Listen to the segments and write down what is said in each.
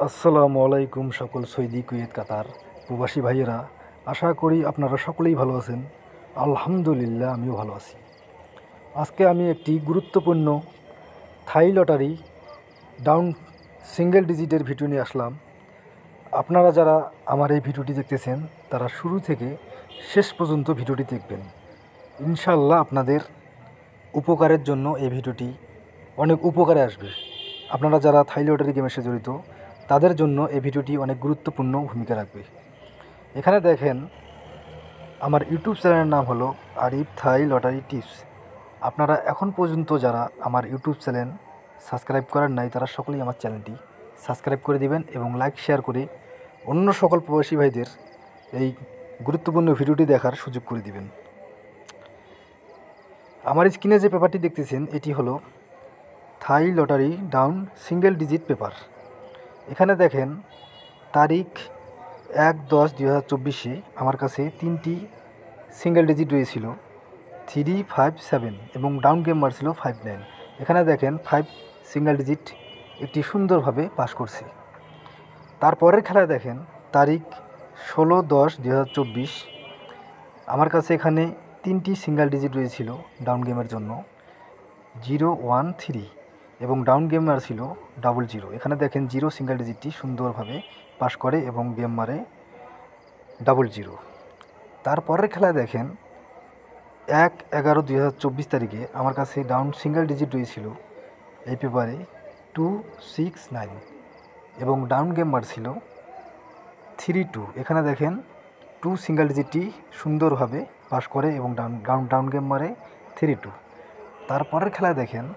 আসসালামু আলাইকুম সকল সৌদি কুয়েত কাতার প্রবাসী ভাইয়েরা, আশা করি আপনারা সকলেই ভালো আছেন। আলহামদুলিল্লাহ, আমিও ভালো আছি। আজকে আমি একটি গুরুত্বপূর্ণ থাই লটারি ডাউন সিঙ্গেল ডিজিটের ভিডিও নিয়ে আসলাম। আপনারা যারা আমার এই ভিডিওটি দেখতেছেন তারা শুরু থেকে শেষ পর্যন্ত ভিডিওটি দেখবেন। ইনশাআল্লাহ আপনাদের উপকারের জন্য এই ভিডিওটি অনেক উপকারে আসবে। আপনারা যারা থাই লটারি গেমের সাথে জড়িত তাদের জন্য এই ভিডিওটি অনেক গুরুত্বপূর্ণ ভূমিকা রাখবে। এখানে দেখেন, আমার ইউটিউব চ্যানেলের নাম হলো আরিফ থাই লটারি টিপস। আপনারা এখন পর্যন্ত যারা আমার ইউটিউব চ্যানেল সাবস্ক্রাইব করেন নাই তারা সকলেই আমার চ্যানেলটি সাবস্ক্রাইব করে দিবেন এবং লাইক শেয়ার করে অন্য সকল প্রবাসী ভাইদের এই গুরুত্বপূর্ণ ভিডিওটি দেখার সুযোগ করে দিবেন। আমার স্ক্রিনে যে পেপারটি দেখতেছেন এটি হলো থাই lottery down single digit paper. এখানে দেখেন, তারিখ 1/10/2024 আমার কাছে 3টি সিঙ্গেল ডিজিট রয়েছিল 357 এবং ডাউন গেম মার ছিল 59। এখানে দেখেন 5 সিঙ্গেল ডিজিট একটি সুন্দরভাবে পাস করছে। তারপরের খেলায় দেখেন, তারিখ 16/10/2024 আমার কাছে এখানে 3টি সিঙ্গেল ডিজিট রয়েছিল ডাউন গেমের জন্য 013 এবং ডাউন গেম মার ছিল 00। এখানে দেখেন 0 সিঙ্গেল ডিজিটটি সুন্দরভাবে পাস করে এবং গেম মারে 00। তারপরের খেলায় দেখেন, 1/11/2024 তারিখে আমার কাছে ডাউন সিঙ্গেল ডিজিট রয়েছিল এই পেপারে 269 এবং ডাউন গেম মার ছিল 32। এখানে দেখেন 2 সিঙ্গেল ডিজিটটি সুন্দরভাবে পাস করে এবং ডাউন গেম মারে 32। তারপরের খেলায় দেখেন,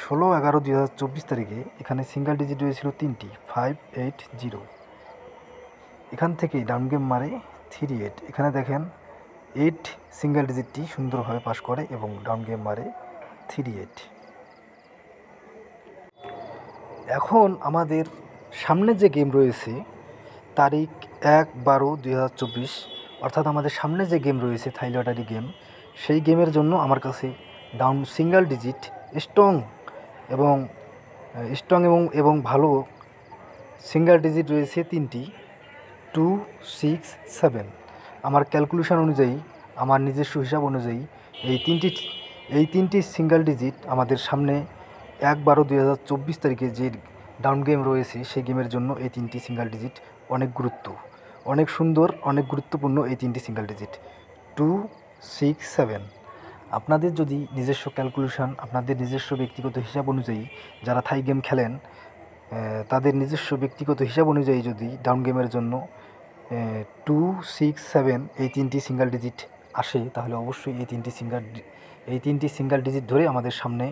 16/11/2024 তারিখে এখানে সিঙ্গেল ডিজিট রয়েছিল 3টি 580। এখান থেকে ডাউন গেম মারে 38। এখানে দেখেন 8 সিঙ্গেল ডিজিটটি সুন্দরভাবে পাস করে এবং ডাউন গেম মারে 38। এখন আমাদের সামনে যে গেম রয়েছে তারিখ 1/12/2024, অর্থাৎ আমাদের সামনে যে গেম রয়েছে থাই লটারি গেম, সেই গেমের জন্য আমার কাছে ডাউন সিঙ্গেল ডিজিট স্ট্রং এবং ভালো সিঙ্গেল ডিজিট রয়েছে 3টি 267। আমার ক্যালকুলেশন অনুযায়ী, আমার নিজস্ব হিসাব অনুযায়ী এই তিনটি সিঙ্গেল ডিজিট আমাদের সামনে 1/12/2024 তারিখে যে ডাউন গেম রয়েছে সেই গেমের জন্য এই 3টি সিঙ্গেল ডিজিট অনেক সুন্দর, অনেক গুরুত্বপূর্ণ। এই 3টি সিঙ্গেল ডিজিট 267। আপনাদের যদি নিজস্ব ক্যালকুলেশন, আপনাদের নিজস্ব ব্যক্তিগত হিসাব অনুযায়ী, যারা থাই গেম খেলেন তাদের নিজস্ব ব্যক্তিগত হিসাব অনুযায়ী যদি ডাউন গেমের জন্য 267 এই 3টি সিঙ্গেল ডিজিট আসে, তাহলে অবশ্যই এই তিনটি সিঙ্গেল ডিজিট ধরে আমাদের সামনে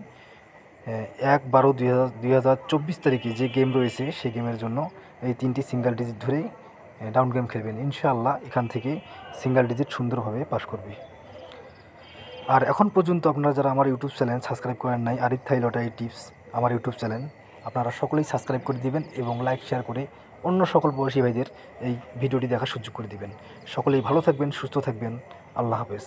1/12/2024 তারিখে যে গেম রয়েছে সেই গেমের জন্য এই 3টি সিঙ্গেল ডিজিট ধরে ডাউন গেম খেলবেন। ইনশাআল্লাহ এখান থেকে সিঙ্গেল ডিজিট সুন্দরভাবে পাস করবে। আর এখন পর্যন্ত আপনারা যারা আমার ইউটিউব চ্যানেল সাবস্ক্রাইব করেন নাই, আরিফ থাই লটারি টিপস আমার ইউটিউব চ্যানেল, আপনারা সকলেই সাবস্ক্রাইব করে দিবেন এবং লাইক শেয়ার করে অন্য সকল প্রবাসী ভাইদের এই ভিডিওটি দেখার সুযোগ করে দিবেন। সকলেই ভালো থাকবেন, সুস্থ থাকবেন। আল্লাহ হাফেজ।